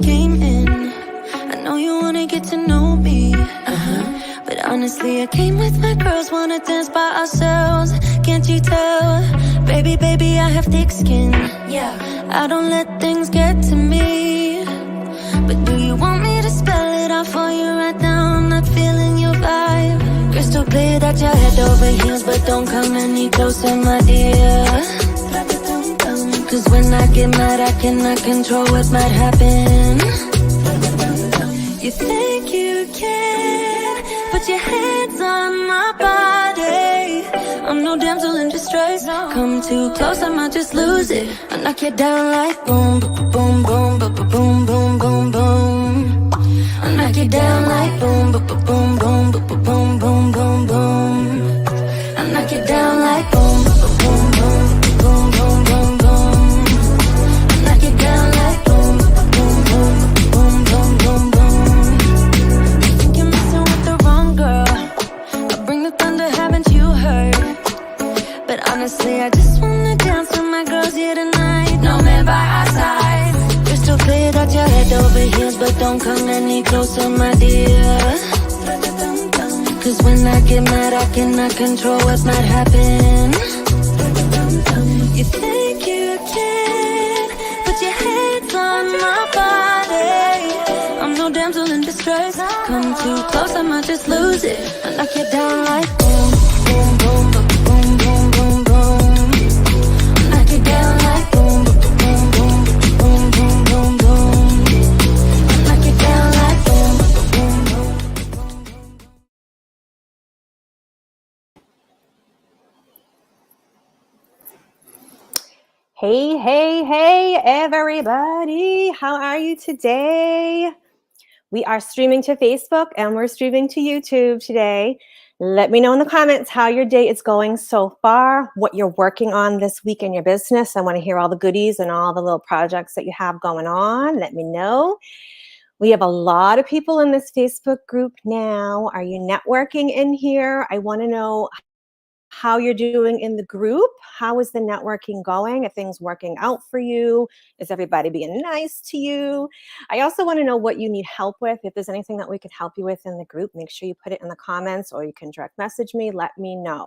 came in. I know you wanna get to know me, but honestly I came with my girls, wanna dance by ourselves. Can't you tell? Baby, baby, I have thick skin. Yeah, I don't let things get to me. But do you want me to spell it out for you right now? I'm not feeling your vibe. Crystal clear that you're head over heels, but don't come any closer, my dear. Cause when I get mad, I cannot control what might happen. You think you can put your hands on my body. I'm no damsel in distress. Come too close, I might just lose it. I knock you down like boom, boom, boom, boom, boom, boom, boom, boom. I knock you down like boom, boom, boom, boom, boom, boom, boom, boom, boom. I knock you down like boom, boom, boom, boom, boom, boom, boom, boom. I knock you down like boom, boom, boom, boom, boom, boom, boom. You think you're messing with the wrong girl? I'll bring the thunder, haven't you heard? But honestly, I just wanna dance with my girls here tonight. No man by our side. Crystal clear that you're head over heels, but don't come any closer, my dear. Cause when I get mad, I cannot control what might happen. You think you can put your hands on my body. I'm no damsel in distress. Come too close, I might just lose it. I knock you down like boom, boom, boom, boom, boom, boom, boom, boom. I knock you down like boom, boom, boom, boom, boom, boom, boom, boom. I knock you down like boom, boom, boom, boom. Hey, hey, hey, everybody. How are you today? We are streaming to Facebook and we're streaming to YouTube today. Let me know in the comments how your day is going so far, what you're working on this week in your business. I want to hear all the goodies and all the little projects that you have going on. Let me know. We have a lot of people in this Facebook group now. Are you networking in here? I want to know how you're doing in the group. How is the networking going? Are things working out for you? Is everybody being nice to you? I also want to know what you need help with. If there's anything that we could help you with in the group, make sure you put it in the comments, or you can direct message me, let me know.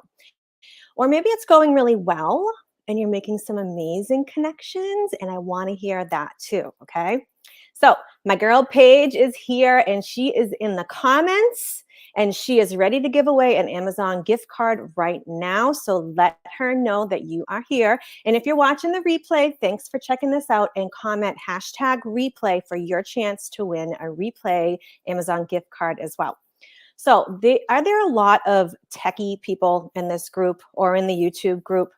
Or maybe it's going really well and you're making some amazing connections, and I want to hear that too, okay? So my girl Paige is here and she is in the comments. And she is ready to give away an Amazon gift card right now. So let her know that you are here. And if you're watching the replay, thanks for checking this out, and comment #replay for your chance to win a replay Amazon gift card as well. So are there a lot of techie people in this group or in the YouTube group?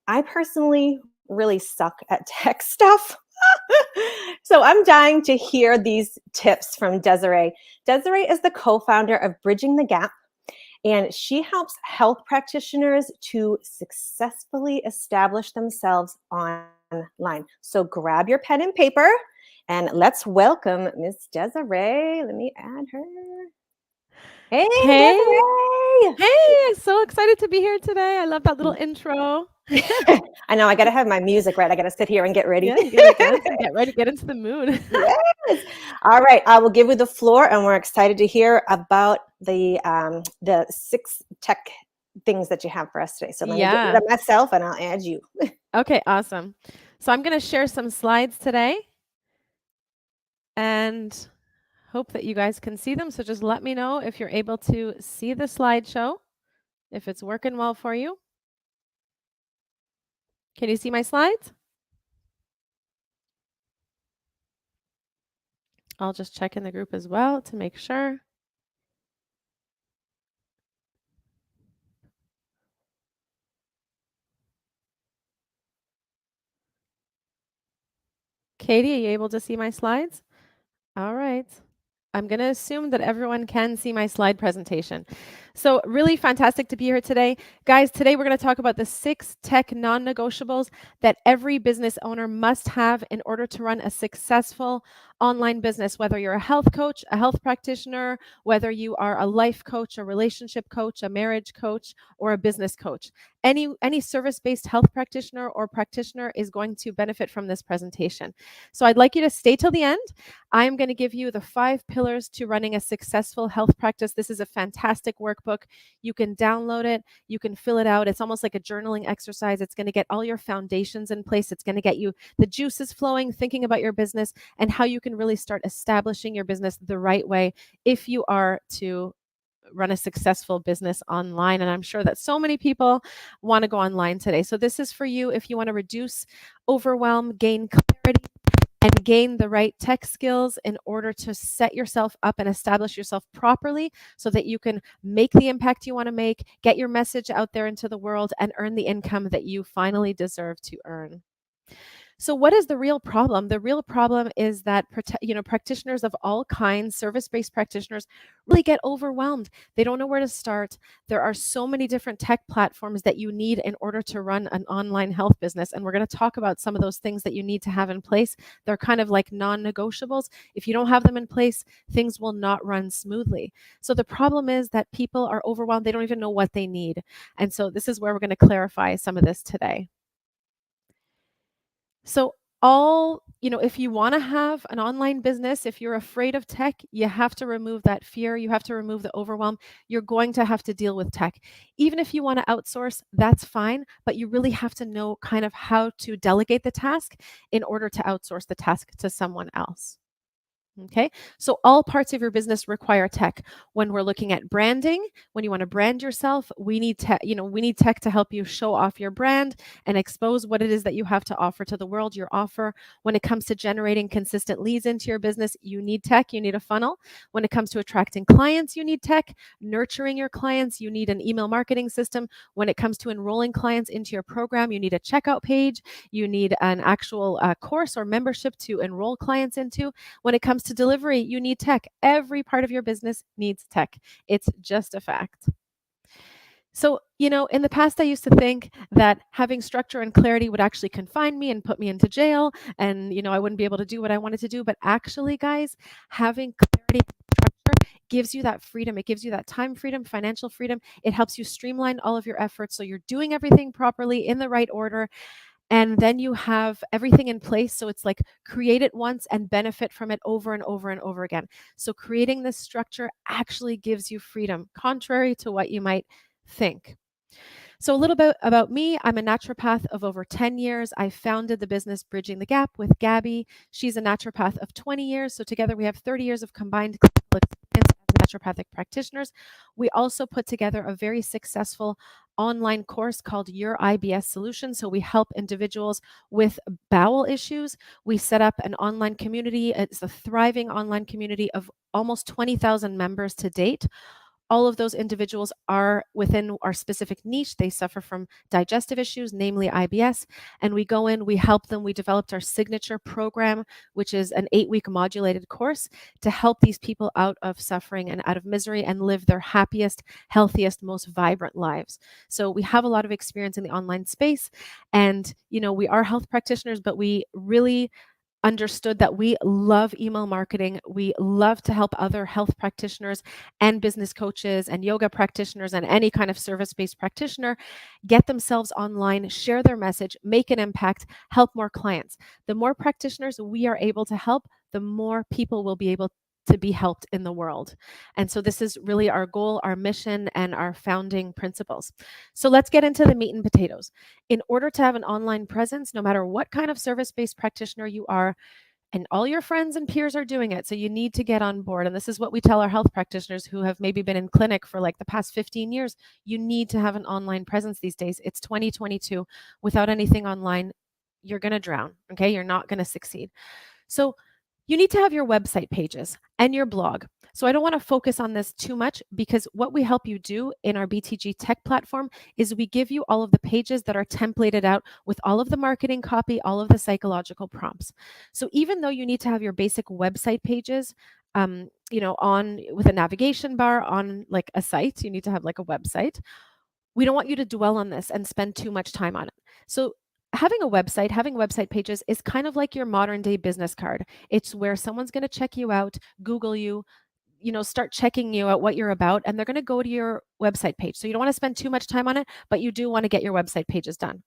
I personally really suck at tech stuff. So I'm dying to hear these tips from Desiree. Desiree is the co-founder of Bridging the Gap, and she helps health practitioners to successfully establish themselves online. So grab your pen and paper and let's welcome Miss Desiree. Let me add her. Hey, Desiree. Hey, so excited to be here today. I love that little intro. I know, I got to have my music right. I got to sit here and get ready. Yeah, get ready, get into the mood. Yes. All right, I will give you the floor, and we're excited to hear about the 6 tech things that you have for us today. So let me get rid of myself, and I'll add you. Okay, awesome. So I'm going to share some slides today, and hope that you guys can see them. So just let me know if you're able to see the slideshow, if it's working well for you. Can you see my slides? I'll just check in the group as well to make sure. Katie, are you able to see my slides? All right. I'm going to assume that everyone can see my slide presentation. So, really fantastic to be here today. Guys, today we're going to talk about the 6 tech non negotiables that every business owner must have in order to run a successful online business, whether you're a health coach, a health practitioner, whether you are a life coach, a relationship coach, a marriage coach, or a business coach. Any service-based health practitioner or practitioner is going to benefit from this presentation. So I'd like you to stay till the end. I'm going to give you the 5 pillars to running a successful health practice. This is a fantastic workbook. You can download it, you can fill it out. It's almost like a journaling exercise. It's going to get all your foundations in place. It's going to get you the juices flowing, thinking about your business and how you can really start establishing your business the right way if you are to run a successful business online. And I'm sure that so many people want to go online today. So this is for you if you want to reduce overwhelm, gain clarity, and gain the right tech skills in order to set yourself up and establish yourself properly so that you can make the impact you want to make, get your message out there into the world, and earn the income that you finally deserve to earn. So what is the real problem? The real problem is that practitioners of all kinds, service-based practitioners, really get overwhelmed. They don't know where to start. There are so many different tech platforms that you need in order to run an online health business. And we're going to talk about some of those things that you need to have in place. They're kind of like non-negotiables. If you don't have them in place, things will not run smoothly. So the problem is that people are overwhelmed. They don't even know what they need. And so this is where we're going to clarify some of this today. So if you want to have an online business, if you're afraid of tech, you have to remove that fear. You have to remove the overwhelm. You're going to have to deal with tech. Even if you want to outsource, that's fine, but you really have to know kind of how to delegate the task in order to outsource the task to someone else. Okay, so all parts of your business require tech. When we're looking at branding, when you want to brand yourself, we need tech. We need tech to help you show off your brand and expose what it is that you have to offer to the world. Your offer. When it comes to generating consistent leads into your business, you need tech. You need a funnel. When it comes to attracting clients, you need tech. Nurturing your clients, you need an email marketing system. When it comes to enrolling clients into your program, you need a checkout page. You need an actual course or membership to enroll clients into. When it comes to delivery, you need tech. Every part of your business needs tech. It's just a fact. So, in the past, I used to think that having structure and clarity would actually confine me and put me into jail, and, I wouldn't be able to do what I wanted to do. But actually, guys, having clarity and structure gives you that freedom. It gives you that time freedom, financial freedom. It helps you streamline all of your efforts so you're doing everything properly in the right order. And then you have everything in place. So it's like create it once and benefit from it over and over and over again. So creating this structure actually gives you freedom, contrary to what you might think. So a little bit about me. I'm a naturopath of over 10 years. I founded the business Bridging the Gap with Gabby. She's a naturopath of 20 years. So together we have 30 years of combined clinical experience as naturopathic practitioners. We also put together a very successful online course called Your IBS Solution. So we help individuals with bowel issues. We set up an online community. It's a thriving online community of almost 20,000 members to date. All of those individuals are within our specific niche. They suffer from digestive issues, namely IBS. And we go in, we help them. We developed our signature program, which is an 8-week modulated course to help these people out of suffering and out of misery and live their happiest, healthiest, most vibrant lives. So we have a lot of experience in the online space. And, we are health practitioners, but we really understood that we love email marketing. We love to help other health practitioners and business coaches and yoga practitioners and any kind of service-based practitioner get themselves online, share their message, make an impact, help more clients. The more practitioners we are able to help, the more people will be able to be helped in the world. And so this is really our goal, our mission, and our founding principles. So let's get into the meat and potatoes. In order to have an online presence, no matter what kind of service-based practitioner you are, and all your friends and peers are doing it, so you need to get on board. And this is what we tell our health practitioners who have maybe been in clinic for like the past 15 years. You need to have an online presence these days. It's 2022. Without anything online, you're going to drown, okay? You're not going to succeed. So you need to have your website pages and your blog. So I don't want to focus on this too much because what we help you do in our BTG Tech platform is we give you all of the pages that are templated out with all of the marketing copy, all of the psychological prompts. So even though you need to have your basic website pages, on with a navigation bar on like a site. You need to have like a website. We don't want you to dwell on this and spend too much time on it. So having website pages is kind of like your modern day business card. It's where someone's going to check you out, Google you, start checking you out what you're about, and they're going to go to your website page. So you don't want to spend too much time on it, but you do want to get your website pages done.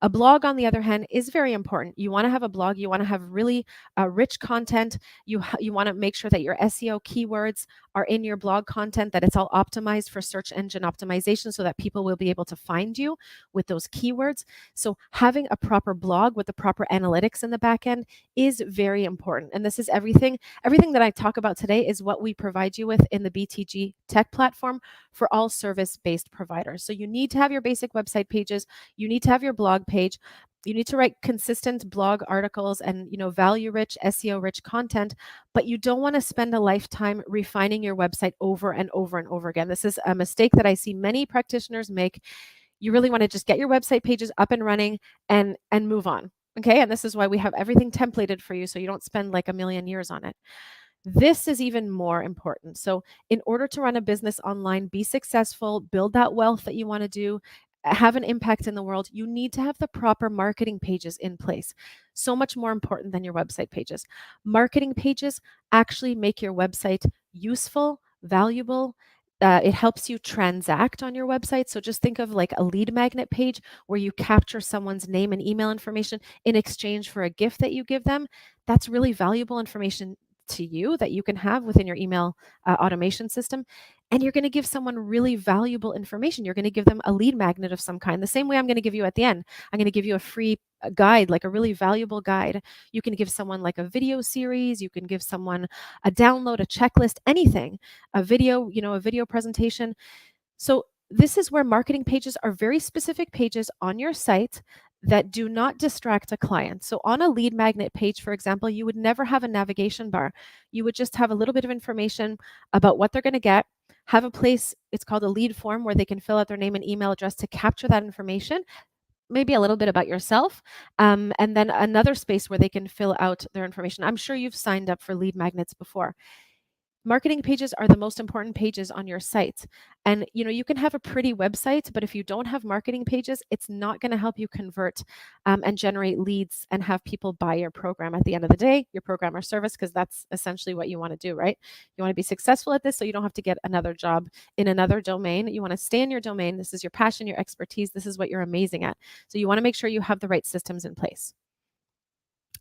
A blog, on the other hand, is very important. You want to have a blog. You want to have really rich content. You want to make sure that your SEO keywords are in your blog content, that it's all optimized for search engine optimization so that people will be able to find you with those keywords. So having a proper blog with the proper analytics in the back end is very important. And this is everything. Everything that I talk about today is what we provide you with in the BTG tech platform for all service-based providers. So you need to have your basic website pages. You need to have your blog page. You need to write consistent blog articles and value rich, SEO rich content, but you don't want to spend a lifetime refining your website over and over and over again. This is a mistake that I see many practitioners make. You really want to just get your website pages up and running and move on. Okay? And this is why we have everything templated for you so you don't spend like a million years on it. This is even more important. So, in order to run a business online, be successful, build that wealth that you want to do, have an impact in the world, you need to have the proper marketing pages in place. So much more important than your website pages. Marketing pages actually make your website useful, valuable. It helps you transact on your website. So just think of like a lead magnet page where you capture someone's name and email information in exchange for a gift that you give them. That's really valuable information to you that you can have within your email automation system. And you're going to give someone really valuable information. You're going to give them a lead magnet of some kind, the same way I'm going to give you at the end. I'm going to give you a free guide, like a really valuable guide. You can give someone like a video series. You can give someone a download, a checklist, anything, a video presentation. So this is where marketing pages are very specific pages on your site that do not distract a client. So on a lead magnet page, for example, you would never have a navigation bar. You would just have a little bit of information about what they're going to get, have a place, it's called a lead form, where they can fill out their name and email address to capture that information, maybe a little bit about yourself, and then another space where they can fill out their information. I'm sure you've signed up for lead magnets before. Marketing pages are the most important pages on your site. And you can have a pretty website, but if you don't have marketing pages, it's not going to help you convert and generate leads and have people buy your program at the end of the day, your program or service, because that's essentially what you want to do, right? You want to be successful at this so you don't have to get another job in another domain. You want to stay in your domain. This is your passion, your expertise. This is what you're amazing at. So you want to make sure you have the right systems in place.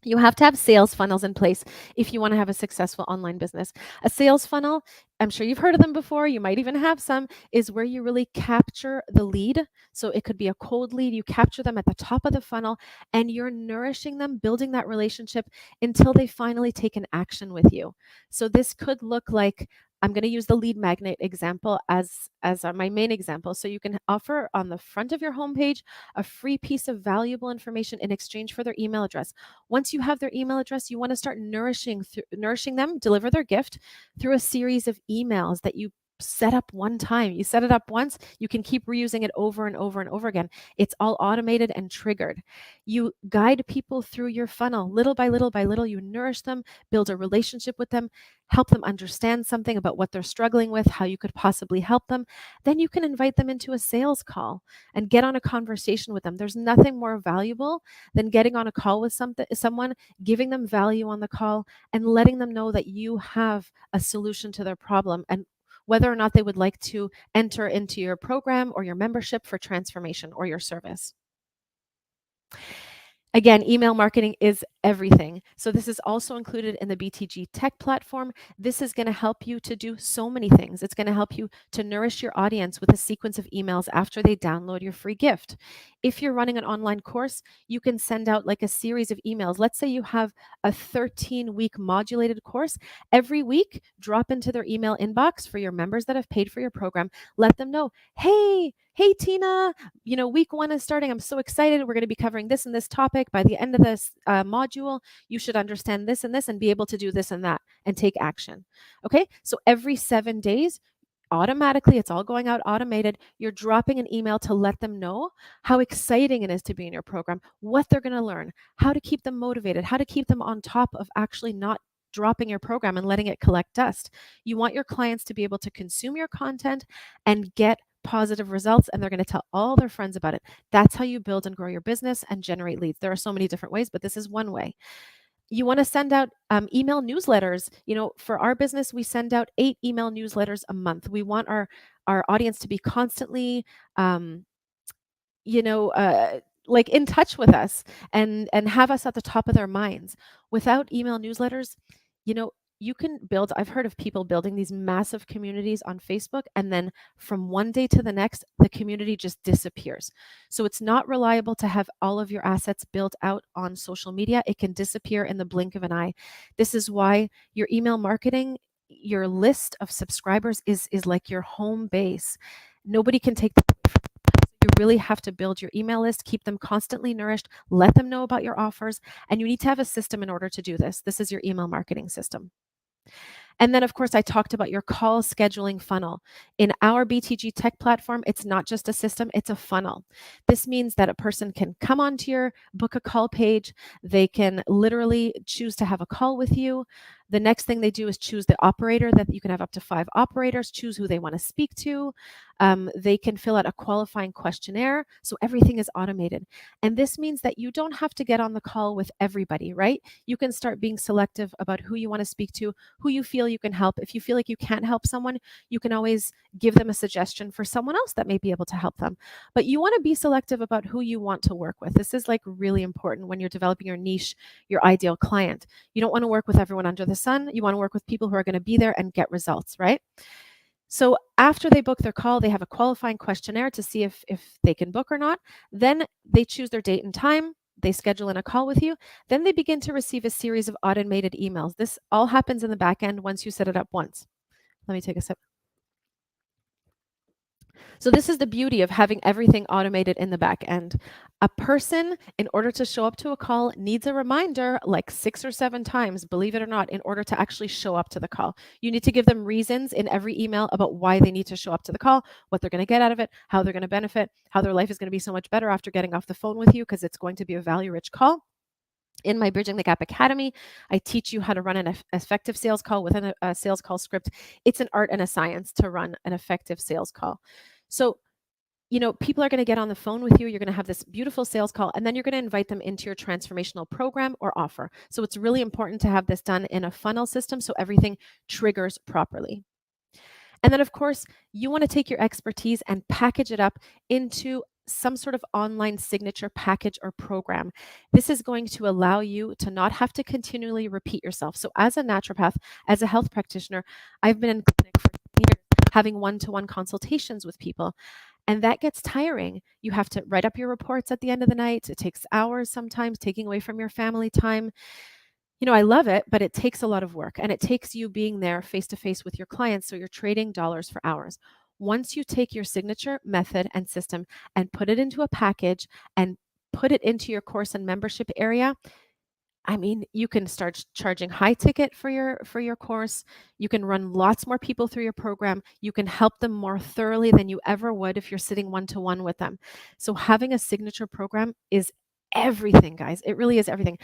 You have to have sales funnels in place if you want to have a successful online business. A sales funnel, I'm sure you've heard of them before, you might even have some, is where you really capture the lead. So it could be a cold lead. You capture them at the top of the funnel and you're nourishing them, building that relationship until they finally take an action with you. So this could look like, I'm going to use the lead magnet example as my main example. So you can offer on the front of your homepage a free piece of valuable information in exchange for their email address. Once you have their email address, you want to start nourishing them, deliver their gift through a series of emails that you set up one time. You set it up once, you can keep reusing it over and over and over again. It's all automated and triggered. You guide people through your funnel little by little by little. You nourish them, build a relationship with them, help them understand something about what they're struggling with, how you could possibly help them. Then you can invite them into a sales call and get on a conversation with them. There's nothing more valuable than getting on a call with someone, giving them value on the call, and letting them know that you have a solution to their problem and whether or not they would like to enter into your program or your membership for transformation or your service. Again, email marketing is everything. So this is also included in the BTG tech platform. This is going to help you to do so many things. It's going to help you to nourish your audience with a sequence of emails after they download your free gift. If you're running an online course, you can send out like a series of emails. Let's say you have a 13-week modulated course. Every week, drop into their email inbox for your members that have paid for your program. Let them know, hey Tina, week 1 is starting. I'm so excited. We're going to be covering this and this topic. By the end of this module, you should understand this and this and be able to do this and that and take action. Okay, so every 7 days, automatically, it's all going out automated. You're dropping an email to let them know how exciting it is to be in your program, what they're going to learn, how to keep them motivated, how to keep them on top of actually not dropping your program and letting it collect dust. You want your clients to be able to consume your content and get positive results, and they're going to tell all their friends about it. That's how you build and grow your business and generate leads. There are so many different ways, but this is one way. You want to send out email newsletters. For our business, we send out 8 email newsletters a month. We want our audience to be constantly um, like in touch with us and have us at the top of their minds. Without email newsletters, you know, you can build, I've heard of people building these massive communities on Facebook, and then from one day to the next, the community just disappears. So it's not reliable to have all of your assets built out on social media. It can disappear in the blink of an eye. This is why your email marketing, your list of subscribers is like your home base. Nobody can take that. You really have to build your email list, keep them constantly nourished, let them know about your offers, and you need to have a system in order to do this. This is your email marketing system. And then, of course, I talked about your call scheduling funnel. In our BTG tech platform, it's not just a system, it's a funnel. This means that a person can come onto your book a call page. They can literally choose to have a call with you. The next thing they do is choose the operator, that you can have up to 5 operators, choose who they want to speak to. They can fill out a qualifying questionnaire. So everything is automated. And this means that you don't have to get on the call with everybody, right? You can start being selective about who you want to speak to, who you feel you can help. If you feel like you can't help someone, you can always give them a suggestion for someone else that may be able to help them. But you want to be selective about who you want to work with. This is like really important when you're developing your niche, your ideal client. You don't want to work with everyone under the sun. You want to work with people who are going to be there and get results, right? So after they book their call, they have a qualifying questionnaire to see if they can book or not. Then they choose their date and time. They schedule in a call with you. Then they begin to receive a series of automated emails. This all happens in the back end once you set it up once. Let me take a sip. So this is the beauty of having everything automated in the back end. A person, in order to show up to a call, needs a reminder like 6 or 7 times, believe it or not, in order to actually show up to the call. You need to give them reasons in every email about why they need to show up to the call, what they're going to get out of it, how they're going to benefit, how their life is going to be so much better after getting off the phone with you, because it's going to be a value-rich call. In my Bridging the Gap Academy, I teach you how to run an effective sales call within a sales call script. It's an art and a science to run an effective sales call. So, people are going to get on the phone with you. You're going to have this beautiful sales call, and then you're going to invite them into your transformational program or offer. So it's really important to have this done in a funnel system so everything triggers properly. And then, of course, you want to take your expertise and package it up into some sort of online signature package or program. This is going to allow you to not have to continually repeat yourself. So as a naturopath, as a health practitioner, I've been in clinic for years having one-to-one consultations with people. And that gets tiring. You have to write up your reports at the end of the night. It takes hours sometimes, taking away from your family time. I love it, but it takes a lot of work, and it takes you being there face to face with your clients. So you're trading dollars for hours. Once you take your signature method and system and put it into a package and put it into your course and membership area, you can start charging high ticket for your course. You can run lots more people through your program. You can help them more thoroughly than you ever would if you're sitting one-to-one with them. So having a signature program is everything, guys. It really is everything.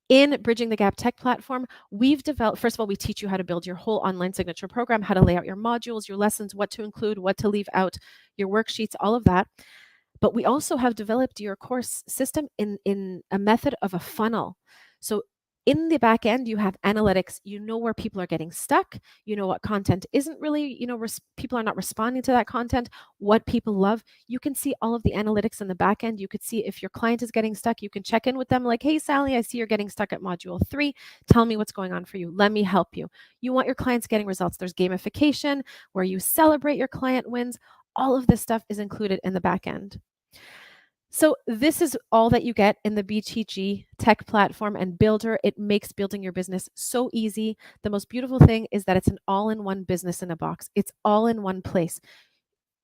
In Bridging the Gap Tech platform, we've developed, first of all, we teach you how to build your whole online signature program, how to lay out your modules, your lessons, what to include, what to leave out, your worksheets, all of that. But we also have developed your course system in a method of a funnel. So in the back end, you have analytics. You know where people are getting stuck. You know what content isn't really, people are not responding to that content, what people love. You can see all of the analytics in the back end. You could see if your client is getting stuck. You can check in with them like, hey, Sally, I see you're getting stuck at module 3. Tell me what's going on for you. Let me help you. You want your clients getting results. There's gamification where you celebrate your client wins. All of this stuff is included in the back end. So this is all that you get in the BTG tech platform and builder. It makes building your business so easy. The most beautiful thing is that it's an all-in-one business in a box. It's all in one place.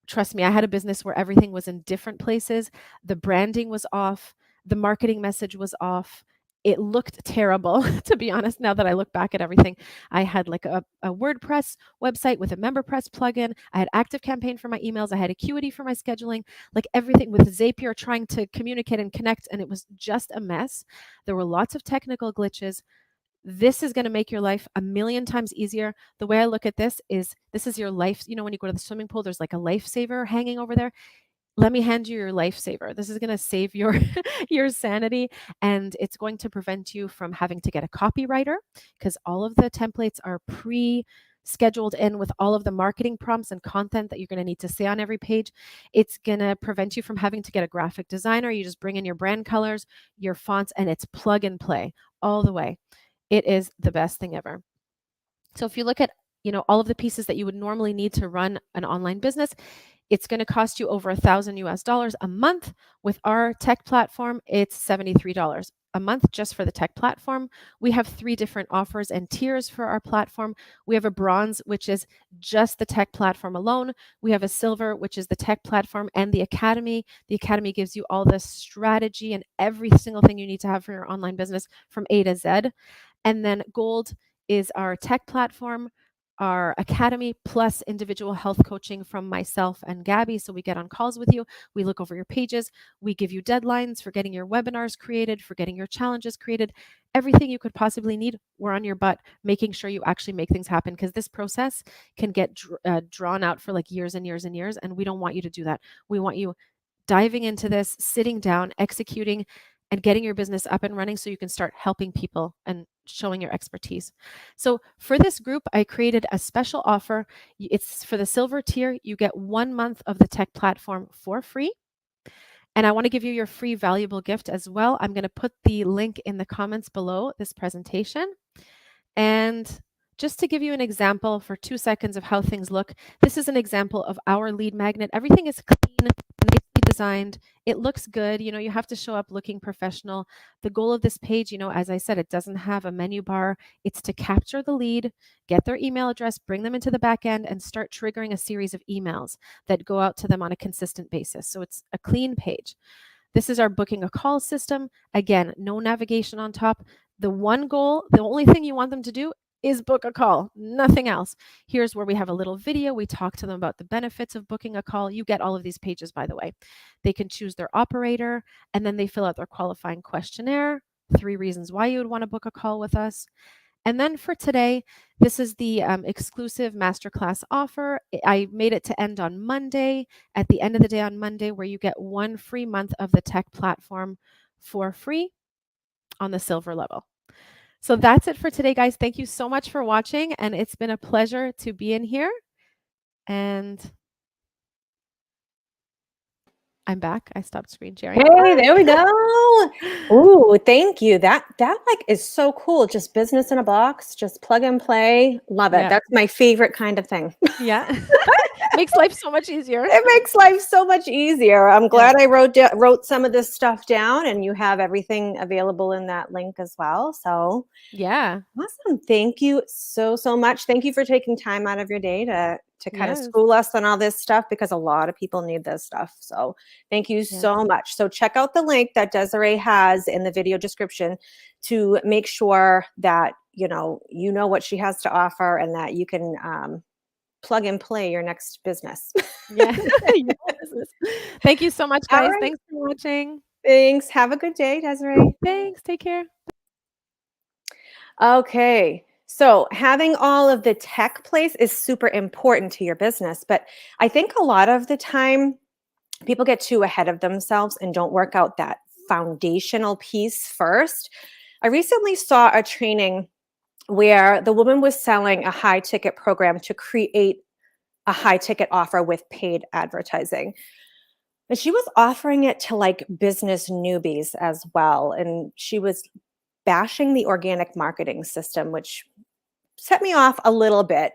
Trust me, I had a business where everything was in different places. The branding was off. The marketing message was off. It looked terrible, to be honest, now that I look back at everything. I had like a WordPress website with a MemberPress plugin. I had ActiveCampaign for my emails. I had Acuity for my scheduling, like everything with Zapier trying to communicate and connect, and it was just a mess. There were lots of technical glitches. This is going to make your life a million times easier. The way I look at this is your life. You know, when you go to the swimming pool, there's like a lifesaver hanging over there. Let me hand you your lifesaver. This is going to save your your sanity, and it's going to prevent you from having to get a copywriter, because all of the templates are scheduled in with all of the marketing prompts and content that you're going to need to say on every page. It's going to prevent you from having to get a graphic designer. You just bring in your brand colors, your fonts, and it's plug and play all the way. It is the best thing ever. So if you look at, all of the pieces that you would normally need to run an online business, it's going to cost you over $1,000 a month. With our tech platform, it's $73 a month just for the tech platform. We have 3 different offers and tiers for our platform. We have a bronze, which is just the tech platform alone. We have a silver, which is the tech platform and the academy. The academy gives you all the strategy and every single thing you need to have for your online business from A to Z. And then gold is our tech platform, our academy, plus individual health coaching from myself and Gabby. So we get on calls with you. We look over your pages. We give you deadlines for getting your webinars created, for getting your challenges created. Everything you could possibly need, we're on your butt, making sure you actually make things happen, because this process can get drawn out for like years and years and years. And we don't want you to do that. We want you diving into this, sitting down, executing, and getting your business up and running so you can start helping people and showing your expertise. So for this group, I created a special offer. It's for the silver tier. You get 1 month of the tech platform for free. And I want to give you your free valuable gift as well. I'm going to put the link in the comments below this presentation. And just to give you an example for 2 seconds of how things look, this is an example of our lead magnet. Everything is clean, nicely designed. It looks good. You have to show up looking professional. The goal of this page, as I said, it doesn't have a menu bar. It's to capture the lead, get their email address, bring them into the back end, and start triggering a series of emails that go out to them on a consistent basis. So it's a clean page. This is our booking a call system. Again, no navigation on top. The one goal, the only thing you want them to do is book a call, nothing else. Here's where we have a little video. We talk to them about the benefits of booking a call. You get all of these pages, by the way. They can choose their operator, and then they fill out their qualifying questionnaire, 3 reasons why you would want to book a call with us. And then for today, this is the exclusive masterclass offer. I made it to end on Monday, at the end of the day on Monday, where you get 1 free month of the tech platform for free on the silver level. So that's it for today, guys. Thank you so much for watching, and it's been a pleasure to be in here. And I'm back. I stopped screen sharing. Hey, there we go. Ooh, thank you. That like is so cool. Just business in a box, just plug and play. Love it. Yeah. That's my favorite kind of thing. Yeah. Makes life so much easier. It makes life so much easier. I'm glad I wrote some of this stuff down, and you have everything available in that link as well. So yeah. Awesome. Thank you so much. Thank you for taking time out of your day to kind of school us on all this stuff, because a lot of people need this stuff. So thank you so much. So check out the link that Desiree has in the video description to make sure that you know what she has to offer, and that you can plug and play your next business. Yeah. Thank you so much, guys. Right. Thanks for watching. Thanks. Have a good day, Desiree. Thanks. Take care. Okay. So having all of the tech place is super important to your business. But I think a lot of the time people get too ahead of themselves and don't work out that foundational piece first. I recently saw a training where the woman was selling a high ticket program to create a high ticket offer with paid advertising. And she was offering it to like business newbies as well. And she was bashing the organic marketing system, which set me off a little bit.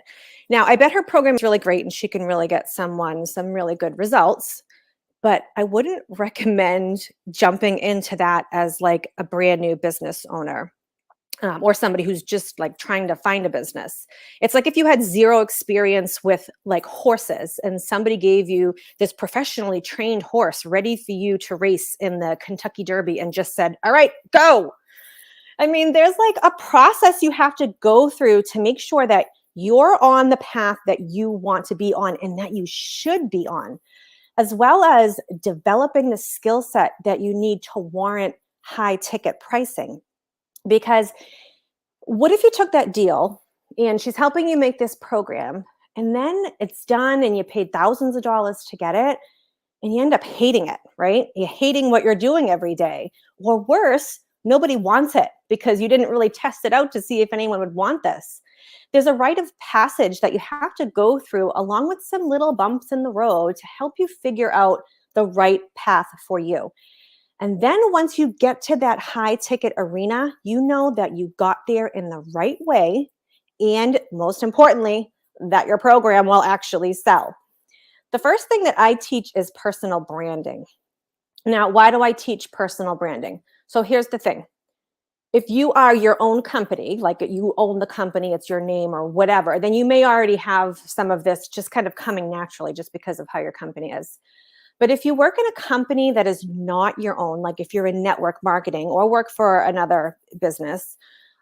Now, I bet her program is really great and she can really get someone some really good results, but I wouldn't recommend jumping into that as like a brand new business owner. Or somebody who's just like trying to find a business. It's like if you had zero experience with like horses and somebody gave you this professionally trained horse ready for you to race in the Kentucky Derby and just said, all right, go. I mean, there's like a process you have to go through to make sure that you're on the path that you want to be on and that you should be on, as well as developing the skill set that you need to warrant high ticket pricing. Because What if you took that deal and she's helping you make this program, and then it's done and you paid thousands of dollars to get it, and you end up hating it, right? You're hating what you're doing every day. Or worse, nobody wants it because you didn't really test it out to see if anyone would want this. There's a rite of passage that you have to go through, along with some little bumps in the road, to help you figure out the right path for you. And then once you get to that high ticket arena, you know that you got there in the right way. And most importantly, that your program will actually sell. The first thing that I teach is personal branding. Now, why do I teach personal branding? So here's the thing. If you are your own company, like you own the company, it's your name or whatever, then you may already have some of this just kind of coming naturally just because of how your company is. But if you work in a company that is not your own, like if you're in network marketing or work for another business,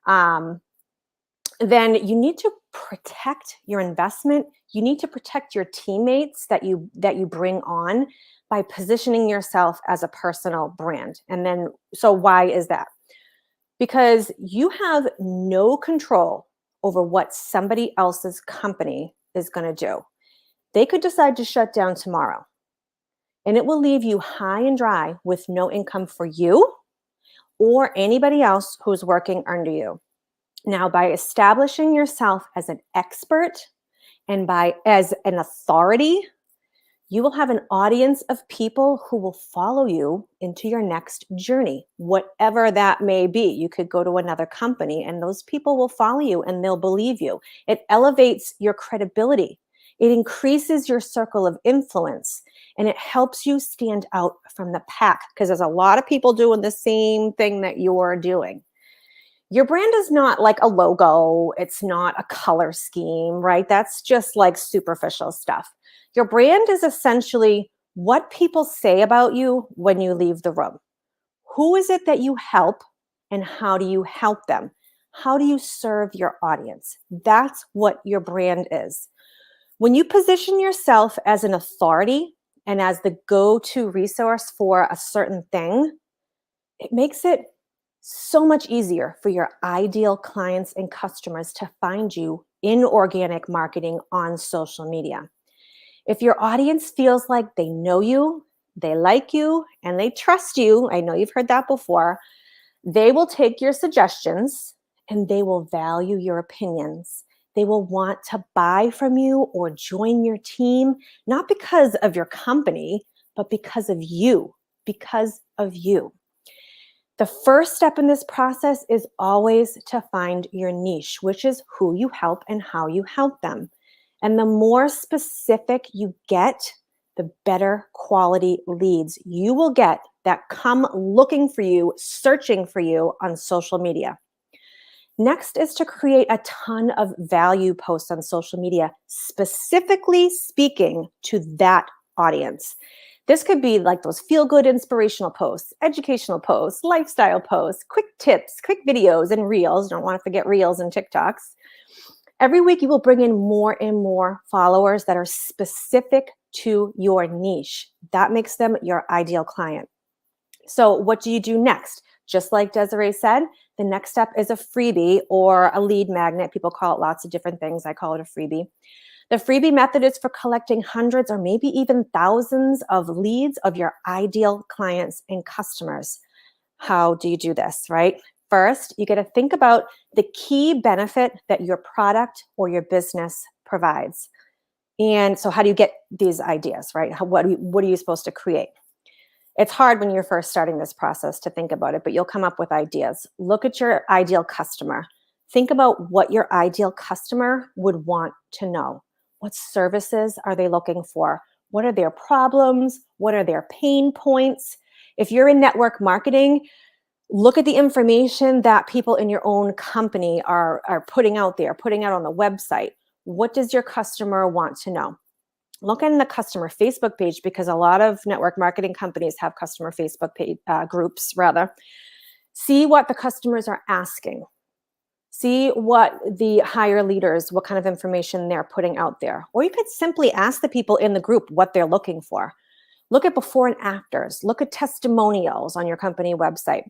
then you need to protect your investment. You need to protect your teammates that you bring on by positioning yourself as a personal brand. And then, so why is that? Because you have no control over what somebody else's company is going to do. They could decide to shut down tomorrow, and it will leave you high and dry with no income for you or anybody else who's working under you. Now, by establishing yourself as an expert and as an authority, you will have an audience of people who will follow you into your next journey, whatever that may be. You could go to another company and those people will follow you and they'll believe you. It elevates your credibility. It increases your circle of influence, and it helps you stand out from the pack because there's a lot of people doing the same thing that you're doing. Your brand is not like a logo. It's not a color scheme, right? That's just like superficial stuff. Your brand is essentially what people say about you when you leave the room. Who is it that you help, and how do you help them? How do you serve your audience? That's what your brand is. When you position yourself as an authority and as the go-to resource for a certain thing, it makes it so much easier for your ideal clients and customers to find you in organic marketing on social media. If your audience feels like they know you, they like you, and they trust you, I know you've heard that before, they will take your suggestions and they will value your opinions. They will want to buy from you or join your team, not because of your company, but because of you, because of you. The first step in this process is always to find your niche, which is who you help and how you help them. And the more specific you get, the better quality leads you will get that come looking for you, searching for you on social media. Next is to create a ton of value posts on social media, specifically speaking to that audience. This could be like those feel-good inspirational posts, educational posts, lifestyle posts, quick tips, quick videos, and reels. Don't want to forget reels and TikToks. Every week, you will bring in more and more followers that are specific to your niche. That makes them your ideal client. So what do you do next? Just like Desiree said, the next step is a freebie or a lead magnet. People call it lots of different things. I call it a freebie. The freebie method is for collecting hundreds or maybe even thousands of leads of your ideal clients and customers. How do you do this, right? First, you got to think about the key benefit that your product or your business provides. And so how do you get these ideas, right? What are you supposed to create? It's hard when you're first starting this process to think about it, but you'll come up with ideas. Look at your ideal customer. Think about what your ideal customer would want to know. What services are they looking for? What are their problems? What are their pain points? If you're in network marketing, look at the information that people in your own company are putting out there, putting out on the website. What does your customer want to know? Look in the customer Facebook page, because a lot of network marketing companies have customer Facebook page, groups, rather. See what the customers are asking. See what the higher leaders, what kind of information they're putting out there. Or you could simply ask the people in the group what they're looking for. Look at before and afters. Look at testimonials on your company website.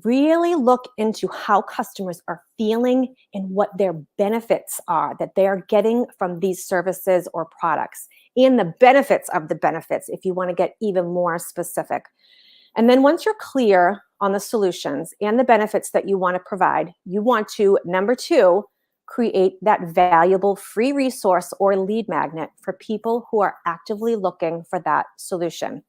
Really look into how customers are feeling and what their benefits are that they are getting from these services or products, and the benefits of the benefits if you want to get even more specific. And then once you're clear on the solutions and the benefits that you want to provide, you want to, number 2, create that valuable free resource or lead magnet for people who are actively looking for that solution.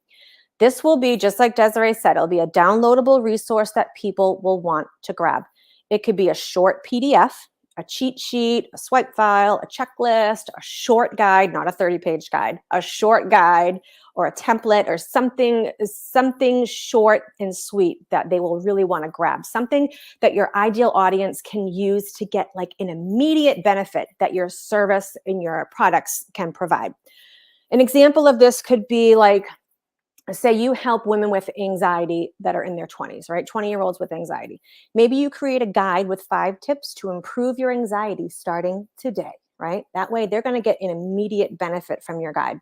This will be, just like Desiree said, it'll be a downloadable resource that people will want to grab. It could be a short PDF, a cheat sheet, a swipe file, a checklist, a short guide, not a 30-page guide, a short guide or a template or something short and sweet that they will really want to grab. Something that your ideal audience can use to get like an immediate benefit that your service and your products can provide. An example of this could be like, say you help women with anxiety that are in their 20s, right? 20-year-olds with anxiety. Maybe you create a guide with 5 tips to improve your anxiety starting today, right? That way they're going to get an immediate benefit from your guide.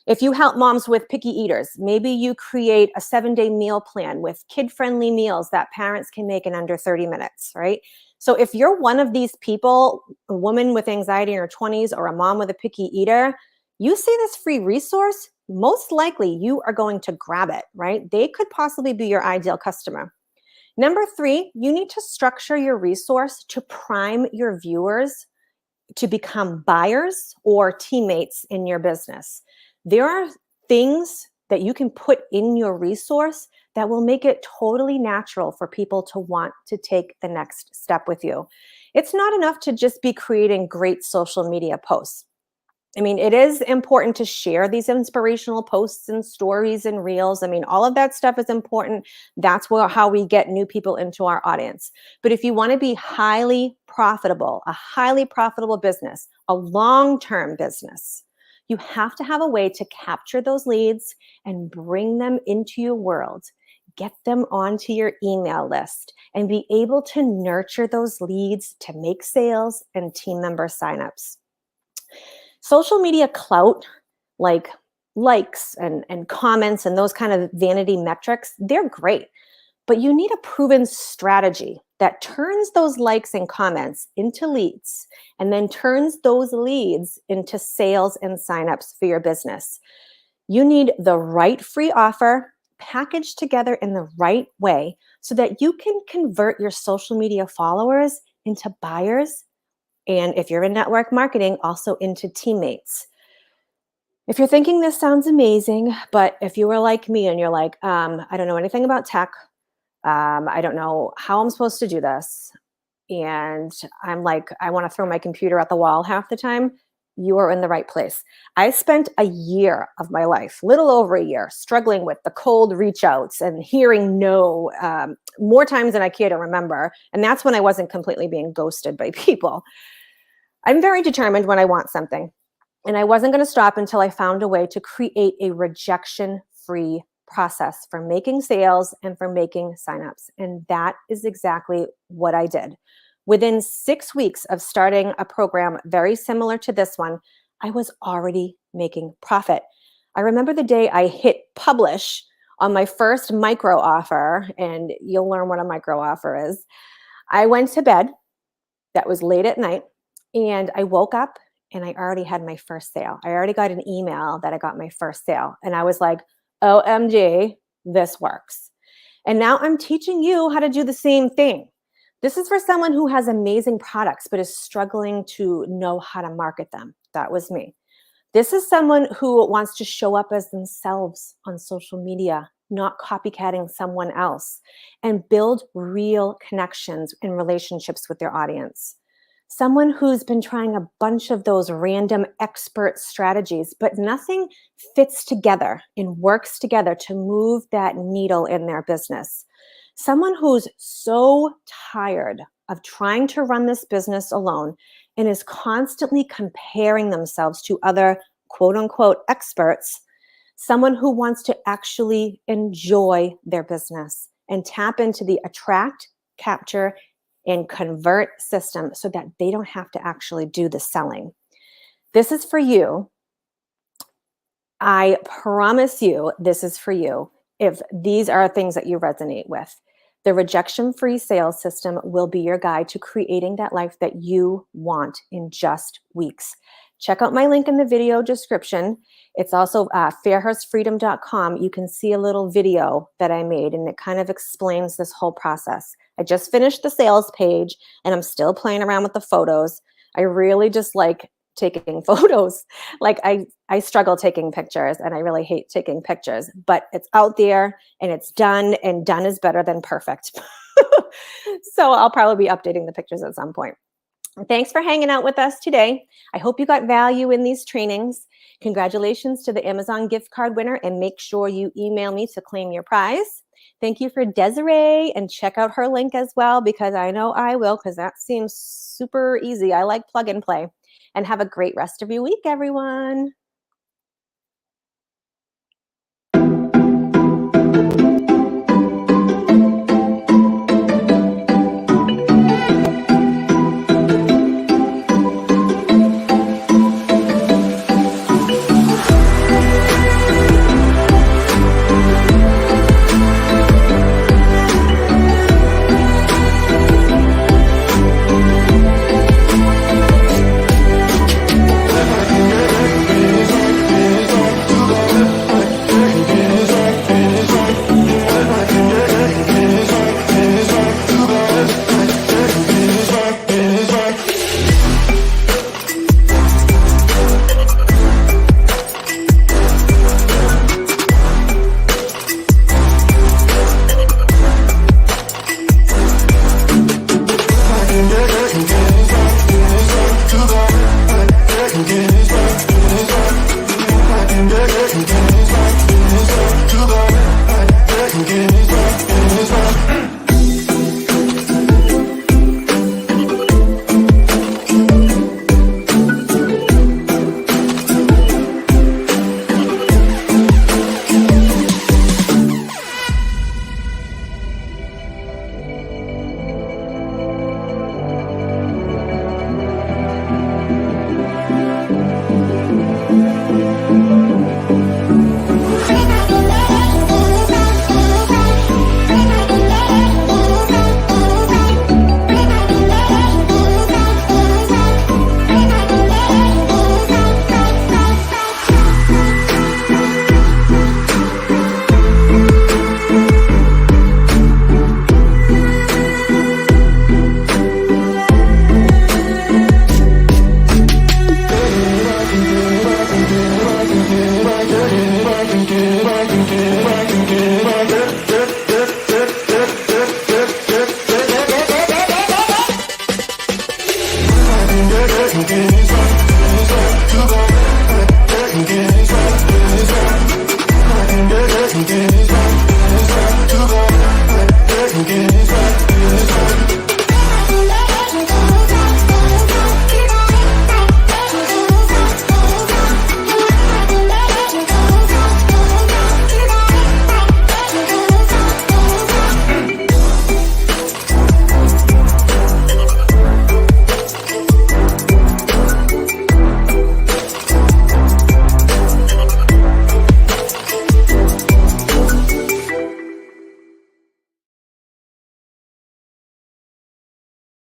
If you help moms with picky eaters, maybe you create a 7-day meal plan with kid-friendly meals that parents can make in under 30 minutes, right? So if you're one of these people, a woman with anxiety in her 20s or a mom with a picky eater, you see this free resource, most likely you are going to grab it, right? They could possibly be your ideal customer. Number 3, you need to structure your resource to prime your viewers to become buyers or teammates in your business. There are things that you can put in your resource that will make it totally natural for people to want to take the next step with you. It's not enough to just be creating great social media posts. I mean, it is important to share these inspirational posts and stories and reels. I mean, all of that stuff is important. That's how we get new people into our audience. But if you want to be highly profitable, a highly profitable business, a long-term business, you have to have a way to capture those leads and bring them into your world. Get them onto your email list and be able to nurture those leads to make sales and team member signups. Social media clout, like likes and comments and those kind of vanity metrics, they're great. But you need a proven strategy that turns those likes and comments into leads and then turns those leads into sales and signups for your business. You need the right free offer packaged together in the right way so that you can convert your social media followers into buyers, and if you're in network marketing, also into teammates. If you're thinking this sounds amazing, but if you were like me and you're like, I don't know anything about tech, I don't know how I'm supposed to do this, and I'm like, I want to throw my computer at the wall half the time, you are in the right place. I spent a year of my life, little over a year, struggling with the cold reach outs and hearing no more times than I care to remember. And that's when I wasn't completely being ghosted by people. I'm very determined when I want something. And I wasn't going to stop until I found a way to create a rejection-free process for making sales and for making signups. And that is exactly what I did. Within 6 weeks of starting a program very similar to this one, I was already making profit. I remember the day I hit publish on my first micro offer, and you'll learn what a micro offer is. I went to bed. That was late at night. And I woke up and I already had my first sale. I already got an email that I got my first sale. And I was like, OMG, this works. And now I'm teaching you how to do the same thing. This is for someone who has amazing products, but is struggling to know how to market them. That was me. This is someone who wants to show up as themselves on social media, not copycatting someone else, and build real connections and relationships with their audience. Someone who's been trying a bunch of those random expert strategies, but nothing fits together and works together to move that needle in their business. Someone who's so tired of trying to run this business alone and is constantly comparing themselves to other quote unquote experts. Someone who wants to actually enjoy their business and tap into the attract, capture, and convert system so that they don't have to actually do the selling. This is for you. I promise you this is for you if these are things that you resonate with. The rejection-free sales system will be your guide to creating that life that you want in just weeks. Check out my link in the video description. It's also fairhurstfreedom.com. You can see a little video that I made, and it kind of explains this whole process. I just finished the sales page, and I'm still playing around with the photos. I really just like taking photos. Like I struggle taking pictures, and I really hate taking pictures, but it's out there and it's done, and done is better than perfect. So I'll probably be updating the pictures at some point. Thanks for hanging out with us today. I hope you got value in these trainings. Congratulations to the Amazon gift card winner, and make sure you email me to claim your prize. Thank you for Desiree, and check out her link as well, because I know I will, because that seems super easy. I like plug and play. And have a great rest of your week, everyone.